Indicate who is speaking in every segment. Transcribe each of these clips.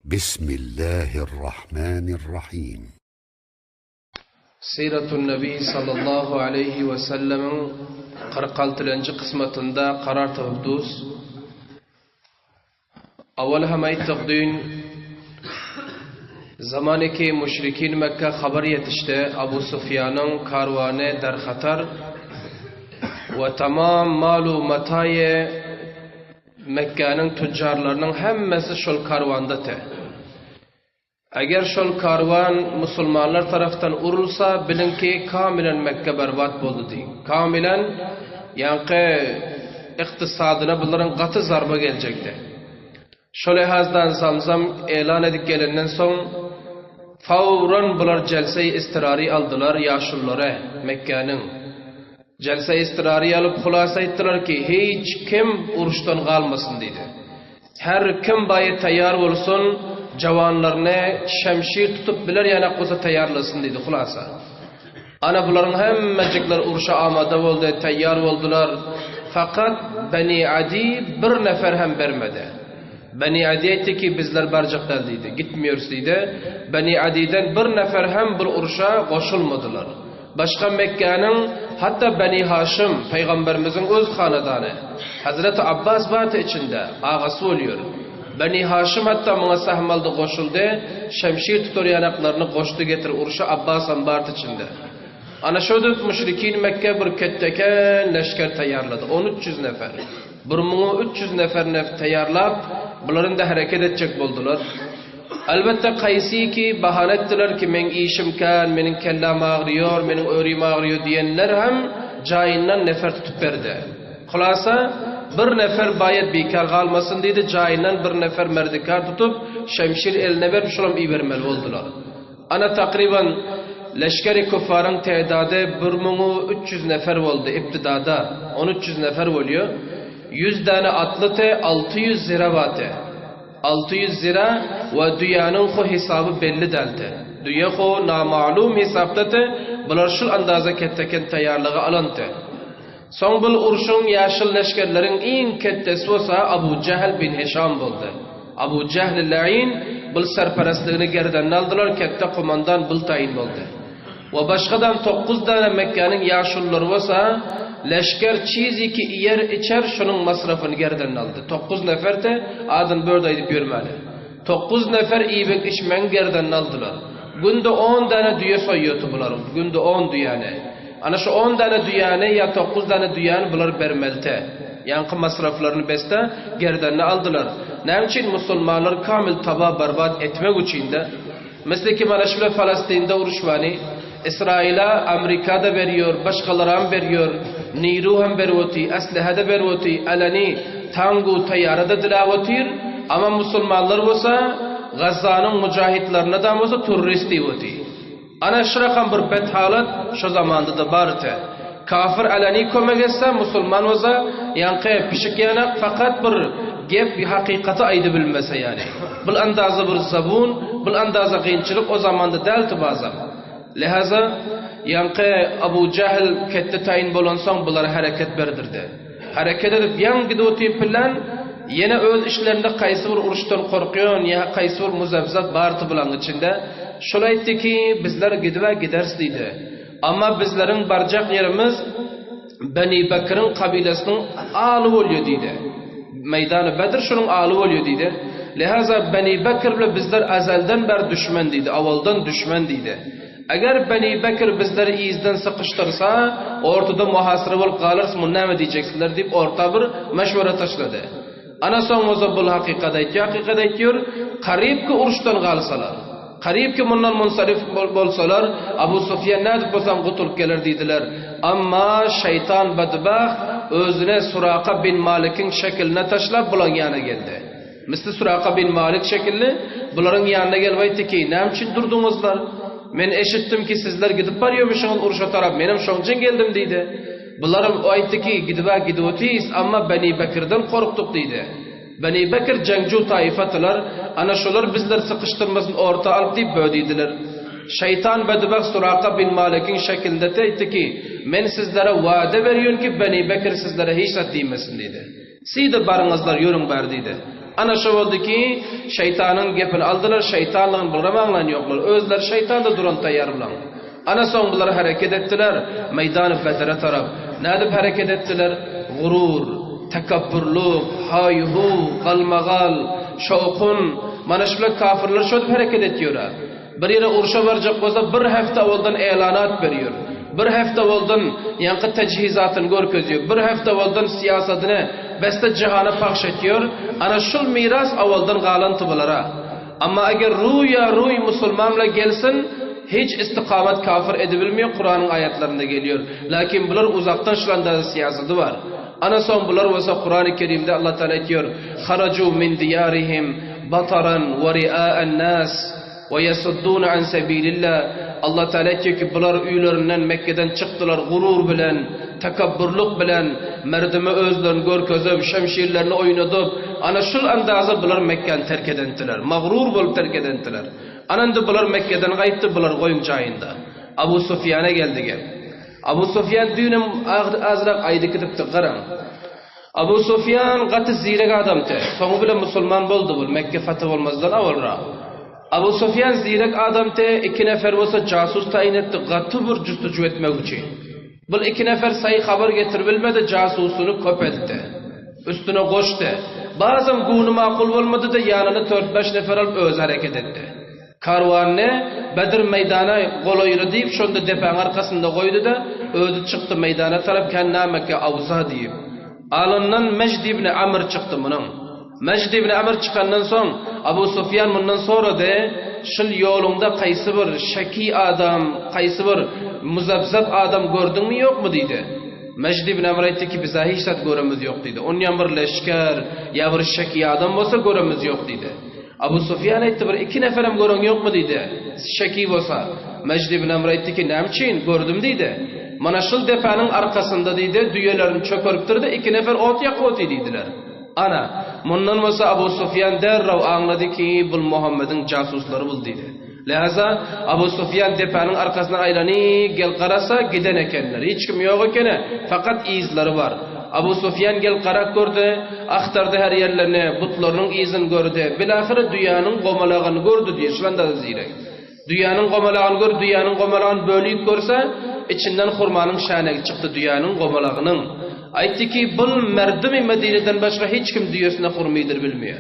Speaker 1: Bismillahirrahmanirrahim.
Speaker 2: Siratun Nabi sallallahu aleyhi ve sellem'in 46. kısmetinde karar tavduz. Avval hamay taqdün zamaniki müşrikin Mekke haber yetişti. Abu Sufyan'ın karvanı derhatar ve tamam malu mataye Mekke'nin tüccarlarının hemmesi şol karvanda te. Eğer şol karvan Müslümanlar taraftan urulsa bilin ki kamilen Mekke berbat boldu deyin. Kamilen yani iktisadına bunların katı zarba gelecekti. Şol ehazdan zamzam elan edip gelenden son fauran bular celse-i istirari aldılar yaşulları Mekke'nin. Celse-i istirari alıp hulasa ettiler ki hiç kim uruştan kalmasın dedi. Her kim bayi tayyar olsun cavanlarına şemşir tutup bilir yana kuza tayyarlasın dedi hulasa. Ana buların hemmecikler uruşa amada oldu, tayyar oldular. Fakat Beni Adi bir nefer hem vermedi. Beni Adi etti ki bizler barcaklar dedi, gitmiyoruz dedi. Beni Adi'den bir nefer hem bir uruşa koşulmadılar. Başka Mekke'nin hatta Beni Haşim Peygamberimizin öz hanedanı Hazreti Abbas batı içinde ağası oluyor. Beni Haşim hatta buna sahmaldı koşuldu. Şemşir tutur yanaklarını koştu getir uruşa Abbas'ın batı içinde. Ana şöyle müşrikin Mekke bir ketteken leşker tayarladı. 1300 nefer. Burmunu 300 nefer tayarlap bunların da hareket edecek buldular. Elbette kaysi ki bahane ettiler ki men işim kan, menin kellam ağrıyor, menin öğrim ağrıyor diyenler hem cayından nefer tutup verdi. Hulasa bir nefer bayet bekar kalmasın dedi, cayından bir nefer merdikar tutup şemşir eline verip şulam iyi vermeli oldular. Ana takriben leşkeri kuffarın tedadı 1300 nefer oldu iptidada, 1300 nefer oluyor. 100 tane atlı te 600 zira vatı. 600 zira ve dünyanın o hesabı belli deldi. Dünya o namalum hesaptadı. Bunlar şu andaza ketteken tayarlığı alantı. Son bul urşun yaşıl leşkerlerin en kettesi olsa Abu Cehl bin Hişam buldu. Abu Cehl la'in bul serperestliğini geriden aldılar. Kette kumandan bul tayin oldu. Ve başkadan 9 tane Mekke'nin yaşılları olsa leşker çizi ki yer içer şunun masrafını geriden aldı. 9 nefer de adın böyleydi görmeli. 9 nefer iyibek içmen geriden aldılar. Günde 10 tane dünya soyuyordu bunların. Günde 10 dünyane. Ana şu 10 tane dünyane ya 9 tane dünyane bunlar bermelte. Yankı masraflarını beste geriden aldılar. Ne için Müslümanlar kamil taba berbat etmek için de mesela ki bana şöyle Filistin'de uruş vani İsrail'e Amerika'da veriyor, başkaları hem veriyor, Niru hem vervoti, Asliha vervoti, Alani, Tangu, Tayyarada dilavetir, ama Müslümanlar olsa Gazze'nin mücahitlerine de olsa teröristi voti. Ana şırakan bir bethalat şu zamanda da barıtı. Kafir Alani kömek etse, Müslüman olsa yankı pişik yanak fakat bir gep bir hakikati aydı bilmese yani. Bu andazı bir zabun, bu andazı kıyınçılık o zamanda delti bazı. Lihaza yankı Abu Cehl kette tayin bolansan bunlara hareket berdirdi. Hareket edip yan gidoti plan yine öz işlerinde kaysi bir uruştan korkuyor ya kaysi bir muzabzat bartı bulan içinde. Şöyle etti ki bizler gidve gideriz dedi. Ama bizlerin barcak yerimiz Beni Bekir'in kabilesinin ağlı oluyor dedi. Meydanı Bedir şunun ağlı oluyor dedi. Lihaza Beni Bekir'le bizler ezelden ber düşman dedi. Avaldan düşman dedi. Eğer Beni Bekir bizleri izden sıkıştırsa ortada muhasıra olup kalırsa bunu ne diyeceksinler deyip orta bir meşvere taşladı. Ana son muzabul hakikat ediyor. Karib ki uruştan kalsalar. Karib ki bundan munsarif bolsalar Abu Sufyan ne deyip olsam kutulup gelir dediler. Ama şeytan bedbah özüne Suraka bin Malik'in şekline taşlap bulan yana geldi. Misli Suraka bin Malik şekilli bunların yanına gelmeydi ki ne için durdunuzlar? Men eşittim ki sizler gidip varıyormuşsunuz uruşa taraf. Benim şoncun geldim dedi. Bunlarım o aytti ki gidivotiyiz ama Beni Bekir'den korktuk dedi. Beni Bekir cencu taifatılar. Ana şolar bizler sıkıştırmasın orta alıp deyip böyleydiler. Şeytan bedbak Suraka bin Malik'in şekilde deytti ki men sizlere vaade veriyorum ki Beni Bekir sizlere hiç değmesin dedi. Siz de barınızlar yorum verdiydi. Ana şu oldu ki şeytanın gepini aldılar, şeytanlığın bulamayan yoklar. Özler şeytan da duran tayyar bulan. Ana son bunları hareket ettiler, meydan-ı Bedir'e taraf. Ne edip hareket ettiler? Gurur, tekabburluk, hayhu, galmagal, şoqun, mana şu kafirler şöyle hareket ediyorlar. Bir yere uruşa varacak olsa bir hafta oldan elanat veriyor. Bir hafta oldan yankı tecihizatını görkezüyor. Bir hafta oldan siyasetini beste cihana pakş ediyor. Ana şu miras avvaldan galantı bulara. Ama eğer ruy Müslümanla gelsin, hiç istikamet kafir edebilmiyor. Kur'an'ın ayetlerinde geliyor. Lakin bunlar uzaktan şulanda siyaseti var. Ana son bunlar olsa Kur'an-ı Kerim'de Allah Teala diyor: "Haracu min diyarihim bataran ve ria'an nas ve yasuddun an sabilillah." Allah Teala diyor ki bunlar üylerinden Mekke'den çıktılar gurur bilen, tekabburluk bilen, merdime özlerini görkezip, şemşirlerini oynadıp, ana şul andazı bunlar Mekke'ni terk edendiler. Mağrur bolup terk edendiler. Ananda bunlar Mekke'den gayipti, bunlar koyun çayında. Abu Sufyan'a geldi gel. Abu Sufyan düğünüm azrak aydı kitipti qaran. Abu Sufyan gatı zirek adamdı. Soňu bilen musulman boldy bul. Mekke fatih olmazdan awalra. Abu Sufyan zirek adamdı. 2 nefer bolsa jasus tayin etdi. Gatı bir justuju etmek üçin. Bul 2 nefer sayı haber getirip bilmedi, jasusunu köpetdi. Üstüne koştu. Bazım gunu makul bolmadı da yanına 4-5 nefer alıp öz hareket etti. Karvanını Bedir meydana goloyru deyip şonda depen arkasında koydu da ödü çıktı meydana taraf kendine Mekke avza deyip. Alından Mecd ibn Amr çıktı bunun. Mecd ibn Amr çıkandan son Abu Sufyan bundan sonra da şıl yolunda qaysı bir şaki adam, qaysı bir muzabzab adam gördün mü yok mu dedi. Mecd ibn Amr aytdı ki bize hiç zat göremiz yok dedi. Onun yan bir leşker ya bir şaki adam olsa göremiz yok dedi. Abu Sufyan aytdı bir 2 neferim görün yok mu dedi. Şaki olsa. Mecd ibn Amr aytdı ki nämçin gördüm dedi. Mana şul depanın arkasında dedi düyelerini çökürüptürdi 2 nefer ot yakot dediler. Ana mundan bolsa Abu Sufyan derraw anladı ki bu Muhammed'in casuslary bul dedi. Lihaza Abu Sufyan depanın arkasından aylany gel qarasa giden ekenler. Hiç kim yok ekene fakat izleri var. Abu Sufyan gel qarak gördü, axtardı her yerlerini, butlarının izini gördü. Bilahire dünyanın qomalağını gördü diye şulanda zirek. Dünyanın qomalağını gördü, dünyanın qomalağını bölüyüp görse, içinden hurmanın şanegi çıktı dünyanın qomalağının. Aytdı ki, bu merdimi Medine'den başka hiç kim dünyasına hurmidir bilmiyor.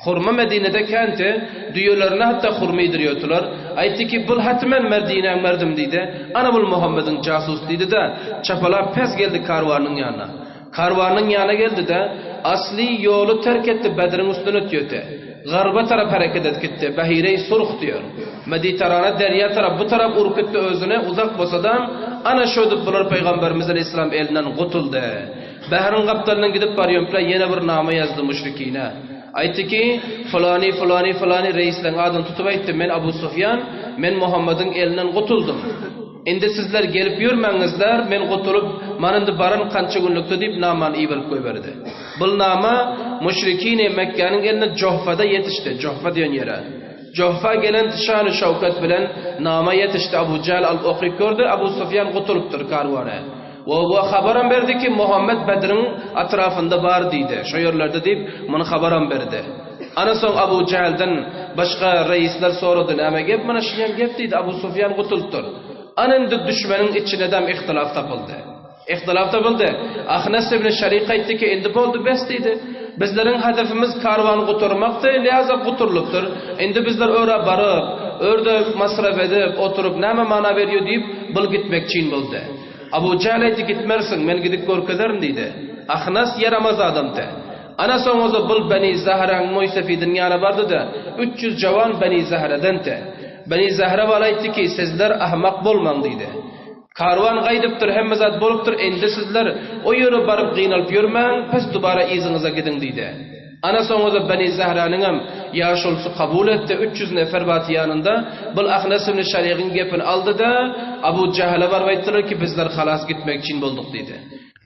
Speaker 2: Hurma Medine'de kenti, düyalarına hatta hurmidir yotular. Aytdı ki, bu hatmen Medine'nin merdim deydi. Ana bu Muhammed'in casus deydi de, çapala pes geldi karvanın yanına. Karvanın yanına geldi de asli yolu terk etti, Bedir'in üstüne ötüyordu. Garba taraf hareket et gitti, Bahire-i Surh diyor. Mediterane derya taraf bu taraf urkutti özüne uzak bosadan ana şöydüp bular Peygamberimiz Aleyhisselam elinden qutuldu. Bahrin kaptanından gidip barıyorlar, yine bir nama yazdı müşrikine. Aytdı ki fulani reislerin adını tutup aytdı, men Abu Sufyan, men Muhammed'in elinden qutuldum. Endi sizler gelip yürmеңizler, men qutulup manındı baran qancha günlükte deyip namani iyi bilip koy berdi. Bu nama müşrikine Mekke'nin eline Juhfa'da yetişti. Juhfa diyen yere. Juhfa gelen şanı şavkat bilen nama yetişti. Abu Cehl al-Okri gördü. Abu Sufyan qutuluptur karvanı. Ve bu haberan verdi ki Muhammed Bedir'in atrafında var deydi. Şu yerlerde deyip bunu haberan verdi. Ana son Abu Cehl'den başka reisler sorudu. Ama gep mana şiyan gep deydi. Abu Sufyan qutuluptur. Anında düşmanın içine de ihtilaf tapıldı. İhtilaf tapıldı. Ahnas ibn Şarik aytdı ki endi boldu bes deydi. Bizlerin hedefimiz karvanı quturmaktı, lihaza quturluktur. Endi bizler öre barıp, örde masraf edip, oturup näme mana veriyor deyip bul gitmekçin boldu. Abu Cehl aytdı gitmersin, men gidip görkezerm deydi. Ahnas yaramaz adamdı. Ana soňuza bul Bani Zahra'nın Moysafidin yana bardı da 300 jawan Bani Zahra'dandi. Bani Zahra aytdı ki sizler ahmak bolmaň deydi. Karvan gaýdypdyr, hemme zat bolupdyr, endi sizler o ýere baryp gynalp ýörmäň, pes dubara iziňize gidin deydi. Ana soňuza Bani Zahra'nyň hem ýaşulsy kabul etdi, 300 nefer bat ýanynda bul Ahnas ibn Şariq'in gepini aldı da Abu Cehl'e barıp aýtdylar ki bizler halas gitmek için boldyk deydi.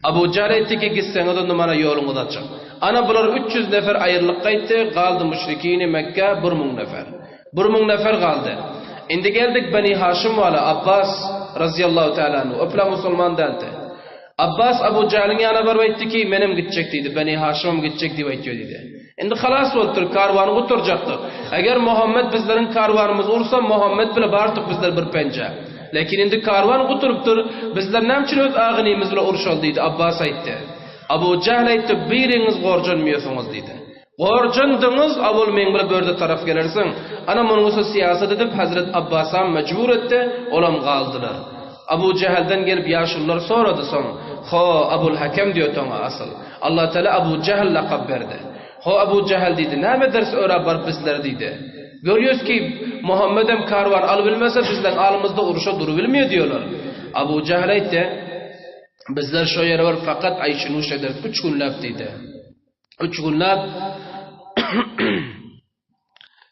Speaker 2: Abu Cehl aytdy ki gitseňiz onda mana ýoluňyza çyk. Ana bular 300 nefer aýrlyk gaýtdy, galdy müşrikini Mekke 1000 nefer. 1000 nefer kaldı. Indi geldik Bani Haşim wala Abbas radıyallahu teala anhu. Öpla musulman dante. Abbas Abu Cehl'in yana barıp aytdı ki menem gidecek dedi. Bani Haşim'im gidecek diye aytıyor dedi. Endi xalas boldur, karvanı oturacaktık. Eğer Muhammed bizlerin karvanımız olsa, Muhammed bile bartık bizler bir pençe. Lekin indi karvan oturupdur, bizler nemçin öz ağınimiz bile uruşal deydi. Abbas aytdı. Abu Cehl aytdı, biriniz gorjanmıyorsunuz deydi. Gorjandınız, avul men bile börde taraf gelersin. Ana monusu siyaset edip Hazret Abbas'a mecbur etti, olam kaldılar. Abu Cehel'den gelip yaşlılar soradı son. Ho Abul Hakem diyor tona asıl. Allah Teala Abu Cehl lakab verdi. Ho Abu Cehl dedi, näme ders öğrep barıp bizler dedi. Görüyoruz ki Muhammed'em karvan alıbilmese bizden alımızda uruşa duru bilmiyor diyorlar. Abu Cehl aytdı, bizler şu yere var fakat ayşinuş eder 3 günlap dedi. 3 günlap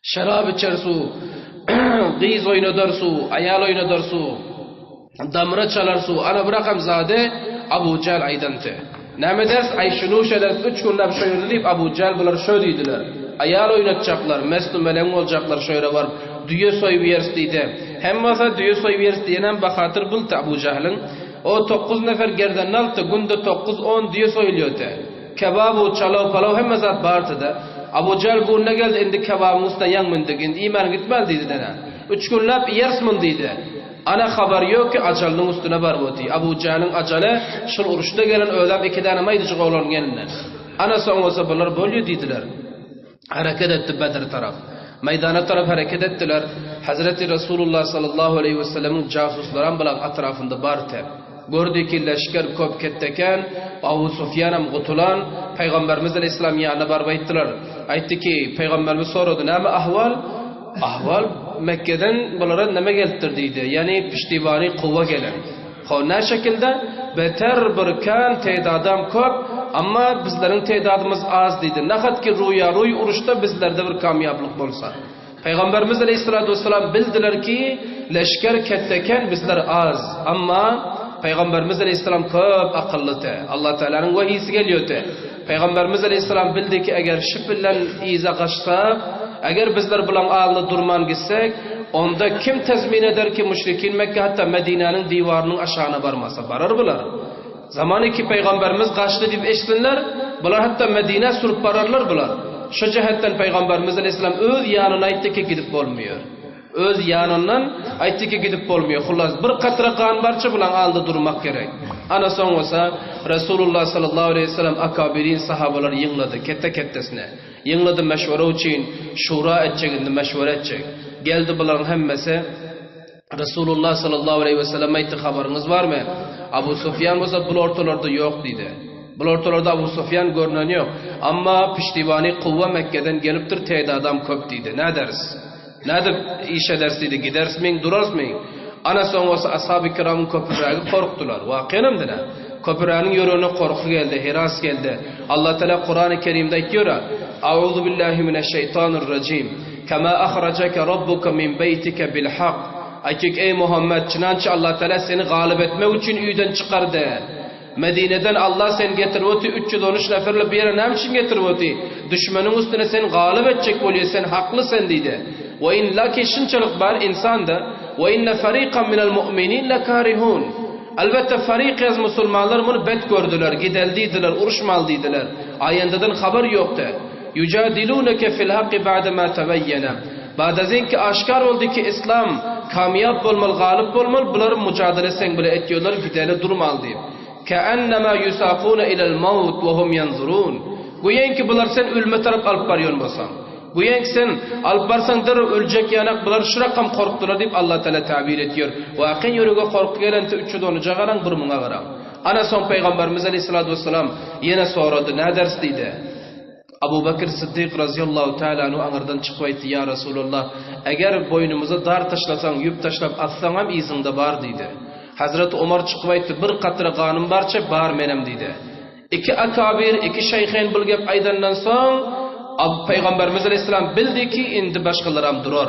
Speaker 2: şarap içer su, giz oynadar su, ayal oynadar su, damra çalar su, ana bırakam zade Abu Cehl aydantı. Näme ders ayşinuş eder 3 günlap şöyle deyip Abu Cehl bular şöyle dediler. Ayal oynatacaklar, meslu melem olacaklar şöyle var. Düye soyup yeriz deydi. Hemmasa düye soyup yeriz diyenem bakatır buldu Abu Cehl'in. O 9 nefer gerden altı günde 9-10 düye soyuluyordu. Kebabu, çalav, palav hemmazat bağırdı da. Abu Cehl bu ne geldi indi kebabın üstüne yanmındık. İndi iman gitmez deydi dene. 3 günlap yersmin deydi. Ana haber yok ki acalının üstüne var bu deydi. Abu Cehl'in acale şul uruşta gelen öğlem 2 tane maydıcık olan gelinler. Ana son olsa bunlar böyle dediler. Hareket etti Bedir taraf. Meydana taraf hareket ettiler. Hazreti Resulullah sallallahu aleyhi ve sellem'in casusların bilan atrafında bardı. Gördü ki leşker köp ketteken, Abu Sufyan'am gutulan, Peygamberimiz aleyhisselam yanına barıp ayttılar. Aytdı ki, Peygamberimiz sorudu, näme ahval? Ahval Mekke'den bunlara näme gelipdir deydi. Yani piştivani kuvva gelen. Ne şekilde? Beter bir kan tedadam köp, ama bizlerin tedadımız az deydi. Nahat ki ruy uruşta bizlerde bir kamyaplık bolsa. Peygamberimiz aleyhissalatu vesselam bildiler ki leşker ketteken bizler az. Ama Peygamberimiz aleyhisselam köp akıllıdı. Allah Teala'nın vahiysi geliyordu. Peygamberimiz aleyhisselam bildi ki eğer şipilen iza kaçsak, eğer bizler bulan ağlı durman gitsek, onda kim tezmin eder ki müşrikin Mekke hatta Medine'nin divarının aşağına varmasa barar bular. Zamanı ki Peygamberimiz kaçtı deyip eşsinler, bular hatta Medine sürüp bararlar bular. Şu cihetten Peygamberimiz aleyhisselam öz yanına aytti ki gidip olmuyor. Öz yanından aytti ki gidip olmuyor. Xullas bir qatra qan barça bilan aldı durmak gerek. Ana son olsa Resulullah sallallahu aleyhi ve sellem akabirin sahabalar yığladı kette-kettesine. Yığladı meşvara için, şura etçeginde meşvara etçeg. Geldi buların hemmesi Resulullah sallallahu aleyhi ve sellem aytti haberiniz var mı? Abu Sufyan olsa bu ortalarda yok dedi. Bu ortalarda Abu Sufyan görünen yok. Ama piştivani kuvva Mekke'den geliptir tedadam köp dedi. Ne deriz? Ne de iş edersiydi, gidersmin, durarsmin. Ana son olsa ashab-ı kiramın köpürəgi korktular. Vakiyanım dine. Köpürənin yörüne korku geldi, hiras geldi. Allah Teala Kur'an-ı Kerim'de diyor: "Euzu billahi mineşşeytanirracim. Kema ahracaka rabbuka min beytika bil hak." Aytik ey Muhammed, çınançı Allah Teala seni galip etmek için üyden çıkardı. Medine'den Allah sen getirvoti 313 neferle bir yere ne için getirvoti? Düşmanın üstüne sen galip edecek oluyor, sen haklı sen dedi. Ve in laki şunçalık var insanda. Ve inne fariqan minel mu'minin lekarihun. Elbette fariq yaz Müslümanlar bunu bet gördüler, gideldiydiler, uruşmaldiydiler. Ayendadan haber yoktu. Yücadiluneke fil haqqi ba'de ma tebeyyene. Ba'dazen ki aşkar oldu ki İslam kamyab olmalı, galip olmalı, bunların mücadele sen bile etiyorlar, gideli durmal deyip. Keennema yusafuna ilal maut ve hum yanzurun. Güyen ki bunlar sen ölme taraf alıp barıyorsun basan. Güyen ki sen alıp barsan der ölecek yanak bunlar şu rakam korktular deyip Allah Teala tabir ediyor. Vakin yörüge korku gelente 3'ü donuca qaran durumuna qaran. Ana son Peygamberimiz aleyhissalatu vesselam yine soradı, ne ders deydi? Abu Bakr Sıddık razıyallahu teala anu anırdan çıkıp aytdı, ya Resulullah, eğer boynumuza dar taşlasan, yüp taşlap atsan hem izinde var deydi. Hazreti Ömer çıkıp aytdı, bir qatra qanım barça bar menem deydi. İki akabir, iki şeyhen bilgep aydandan soň Peygamberimiz aleyhisselam bildi ki indi başkalarım durur.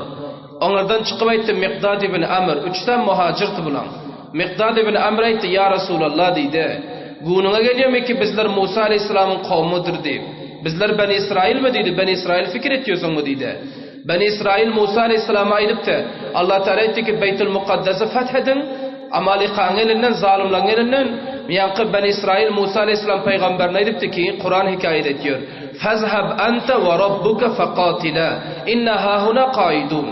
Speaker 2: Onlardan çıkıp aytdı Miqdad ibn Amr, 3'ten muhacirti bulan. Miqdad ibn Amr aytdı, ya Resulullah deydi. Gununa geliyor ki bizler Musa aleyhisselamın kavmidir deyip. Bizler Beni İsrail mi deydi? Beni İsrail fikir etiyorsun mu deydi. Beni İsrail Musa aleyhisselama aydıptı. Allah Teala etti ki Beytül Mukaddes'i fethedin. Amalikan elinden, zalimlerin elinden. Yankı Beni İsrail Musa aleyhisselam peygamberine aydıptı ki Kur'an hikayet ediyor. Fazhab anta ve rabbuka faqatila inna hahuna qaidun.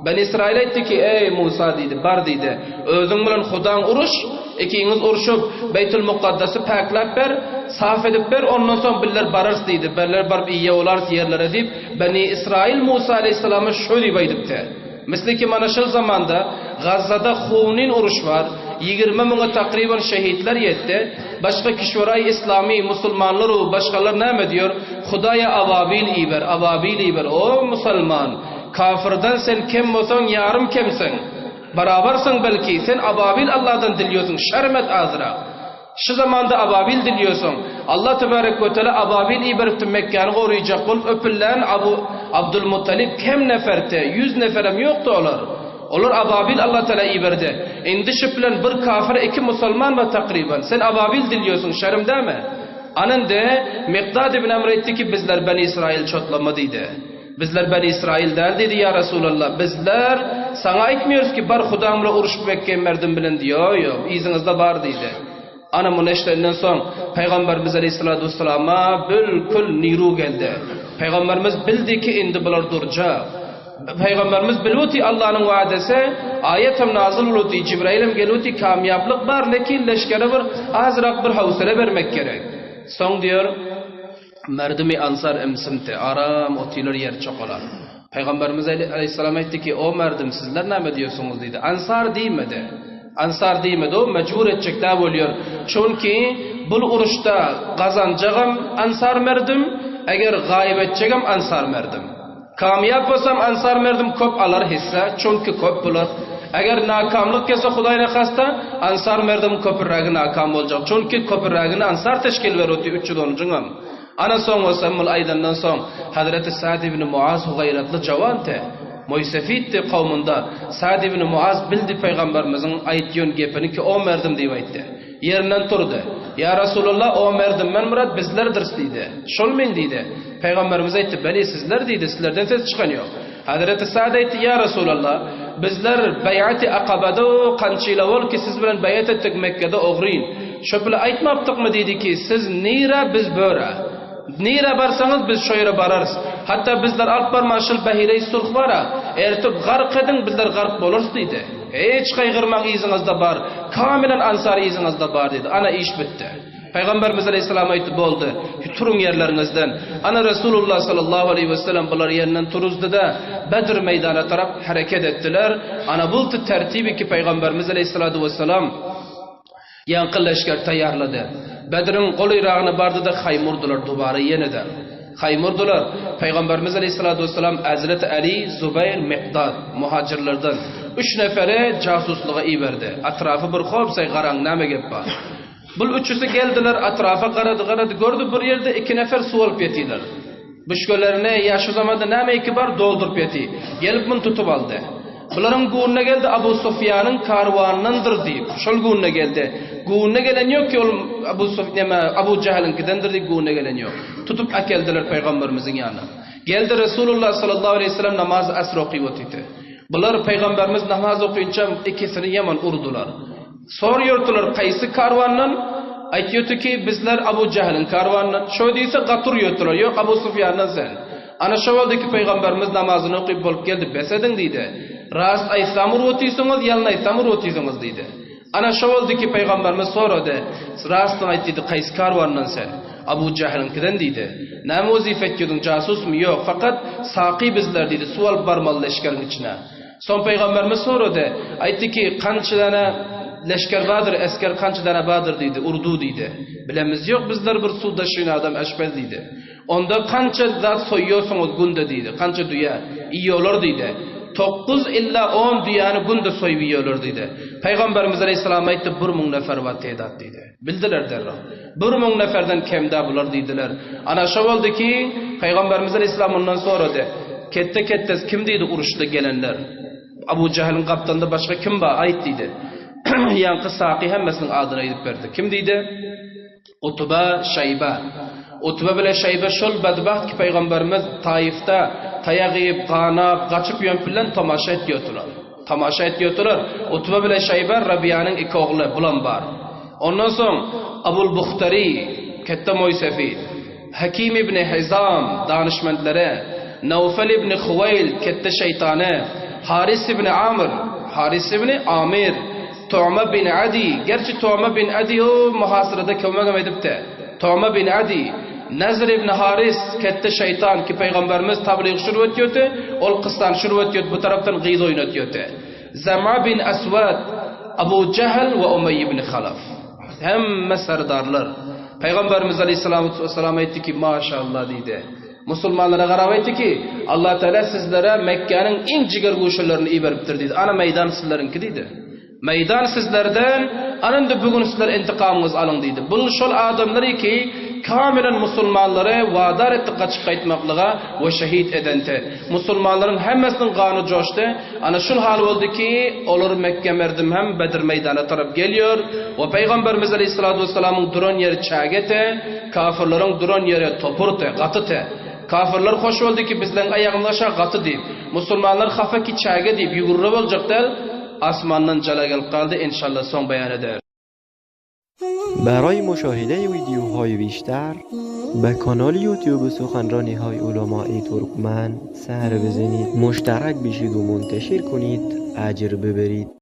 Speaker 2: Ben İsrail aytdı ki ey Musa dedi, bar dedi. Özüň bilen Hudaň uruş, ikiniz uruşup Beytül Mukaddasy paklap ber, saf edip ber, ondan soň biller barars dedi. Biller barıp iýe olar ýerlere dip, Bani İsrail Musa aleyhissalama şo diýip aýdypdy. Misli ki mana şol zamanda Gazada Hunin uruş var. 20 miňe takriban şehitler yetdi. Başka kişwaray İslami musulmanlar o başkalar näme diyor? Hudaýa ababil iber, ababil iber. O musulman, kafirden sen kim bolsaň yarım kimsin? Barabarsın belki. Sen ababil Allah'dan diliyorsun. Şermet azra. Şu zamanda ababil diliyorsun. Allah tebarek ve teala ababil iberipti Mekke'ni koruyacak bulup öpülen Abdülmuttalib kim neferte? 100 neferem yoktu olar. Olur ababil Allah Teala iberdi. Indi şüplen bir kafir, iki musulman var takriben. Sen ababil diliyorsun, şerim deme. Anan de Miqdad ibn Amr etti ki bizler Bani İsrail çotlamadıydı. Bizler Bani İsrail der dedi ya Resulallah. Bizler sana aytmıyoruz ki bar Hudaňla uruşup Mekke'ye merdim bilen diyor. Yok, izinizde bar dedi. Ana bunu eşlerinden son Peygamberimiz Aleyhisselatü Vesselam'a bülkül niru geldi. Peygamberimiz bildi ki indi bular duracak. Peygamberimiz bildi Allah'ın vaadesi ayetim nazil oldu. Cibrail'im geldi kamyaplık var lekin leşkere bir azrak bir havsale vermek gerek. Son diyor merdimi ansar emsimti aram otiler yer çokolar. Peygamberimiz Aleyhisselam etti ki o merdim sizler ne diyorsunuz dedi. Ansar değilmedi. Ansar değilmedi o mecbur edecek daha oluyor. Çünkü bu uruşta kazanacağım ansar merdim. Eğer gayb edeceğim ansar merdim. Kamyap olsam ansar merdim köp alır hisse. Çünkü köp bulur. Eğer nakamlık kese Hudayna hasta ansar merdim köpürragi nakam olacak. Çünkü köpürragini ansar teşkil veriyordu 310. Ana son olsam aydandan son Hazreti Sa'd ibn Muaz gayretli javante. Moysefitdi kavmunda Sa'd ibn Muaz bildi Peygamberimizin aytýan gepini ki o merdim diýip aýtdy. Yerinden turdu. Ya Resulullah o merdim men murad bizlerdir diýdi. Şol men diýdi. Peygamberimiz aýtdy, "Beli sizler" diýdi. Sizlerden ses çykan ýok. Hazreti Sa'd aýtdy, "Ya Resulullah, bizler bay'ati Aqabada qançyla bol ki siz bilen bay'at etdik Mekke'de ogryň. Şo bilen aýtmapdykmy diýdi ki siz nira biz böre. Nira barsanız biz şo ýere bararys. Hatta bizler alyp barmaşyl bahire-i sulh bara. Ertip garq edin bizler garq bolurys" diýdi. Hiç kaygırmak izinizde bar. Kamilen ansar izinizde bar dedi. Ana iş bitti. Peygamberimiz Aleyhisselam aytdı boldu. Turun yerlerinizden. Ana Resulullah sallallahu aleyhi ve sellem bular yerinden turuzdu da Bedir meydana taraf hareket ettiler. Ana bultu tertibi ki Peygamberimiz Aleyhisselatü Vesselam yankı leşker tayarladı. Bedir'in kol irağına bardı da haymurdular dubara yeniden. Haymurdular. Peygamberimiz Aleyhisselatü Vesselam Hazreti Ali, Zubeyr, Miqdad muhacirlerden 3 nefere casusluğa iyi verdi. Atrafı bir hopsay qaran näme gep bar. Bu üçüsü geldiler atrafa qaradı gördü bir yerde 2 nefer su alıp yetiler. Büşkölerine ya şu zamanda näme iki bar doldurup yeti. Gelip bunu tutup aldı. Buların guğunna geldi Abu Sufyan'ın karvanındır deyip. Şol guğunna geldi. Guğunna gelen yok ki Abu Cehal'in kidendir deyip guğunna gelen yok. Tutup akeldiler Peygamberimizin yanına. Geldi Resulullah sallallahu aleyhi ve sellem namazı asr okuyup idi. Bular Peygamberimiz namaz okuyunca ikisini yaman urdular. Soruyordular qaysı karvandan? Aytıyordu ki bizler Abu Cehal'in karvandan. Şo deyse qatur yotular. Yok Abu Sufyan'dan sen. Ana şo oldu ki Peygamberimiz namazını okuyup bolup geldi. Besedin deydi. Rast aysamur otiysınız, yalın aysamur otiysınız deydi. Ana şo oldu ki Peygamberimiz soradı. Rastın aytdı qaysı karvandan sen? Abu Cehal'inkinden deydi. Näme wazifa etdin casus mu? Yok. Fakat saqi bizler deydi. Sual barmal leşkerin içine. Son Peygamberimiz soradı. Aytdı ki qancha dana leşker vardır, esker qancha dana vardır deydi. Urdu deydi. Bilemiz yok bizler bir suda şuna adam eşpez deydi. Onda qancha zat soyuyorsunuz günde deydi. Qancha duya iyi olur deydi. 9 illa 10 duyany günde soyup yiyorlar deydi. Peygamberimiz Aleyhisselam aytdı 1000 nefer var tedat deydi. Bildiler derler. 1000 neferden kemda bular deydiler. Ana şo oldu ki Peygamberimiz Aleyhisselam ondan sonra de kette kim deydi uruşda gelenler. Abu Cehal'in kaptanında başka kim var ayt deydi. Yankı saqi hemmesinin adını aytıp verdi. Kim deydi? Utba, Şeyba. Utba bile Şeyba şol bedbaht ki Peygamberimiz Taif'ta tayagıyıp, qanap, qaçıp yönpillen tamaşa etdiyordular. Utba bile Şeyba Rabia'nın 2 oğlu bulan var. Ondan sonra Abul Bukhtari, kette Moysefid. Hakim ibn Hizam danışmandlari, Nawfal ibn Khuwayl katta shaytoni, Haris ibn Amir, Tu'ma bin Adi, gerçi Tu'ma bin Adi o muhasirada kavmagam edipti. Tu'ma bin Adi, Nazr ibn Haris katta shayton ki payg'ambarimiz tabliğ shuru etiydi, ol qistan shuru etiydi, bu tarafdan g'iz o'ynatiydi. Zama bin Aswad, Abu Jahl ve Umay ibn Khalaf. Hamma sardarlar. Payg'ambarimiz alayhisolatu vassalam aytdi ki maşallah deydi. Musulmonlarga qarab aytdi ki Alloh taolo sizlarga Makkaning eng jigar go'shinlarini beribdir deydi. Ana maydon sizlarniki deydi. Maydon sizlardan, ananda bugun sizlar intiqomingiz oling deydi. Bu şol adamları ki kamilen musulmonlari va'dar etdi qachiq qaytmoqliga va shahid edenti. Musulmonların hammasinin qoni jo'shdi. Ana shul hal bo'ldi ki, ular Makka merdim ham Badr maydona taraf geliyor va payg'ambarimiz alayhisolatu vassalamning duron yeri chagete, kafirlarning duron yeri topurti, qatiti. Kafirlar xoş oldu ki bizden ayağımlaşa qatı deyip, musulmonlar xafa ki chaga deyip yugurib olacaklar. Asmandan jala kelib qoldi, inshaalloh so'ng bayon eder.
Speaker 3: برای مشاهده ویدیوهای بیشتر به کانال یوتیوب سخنرانی های علمای ترکمن سر بزنید، مشترک بشید و منتشر کنید، اجر ببرید.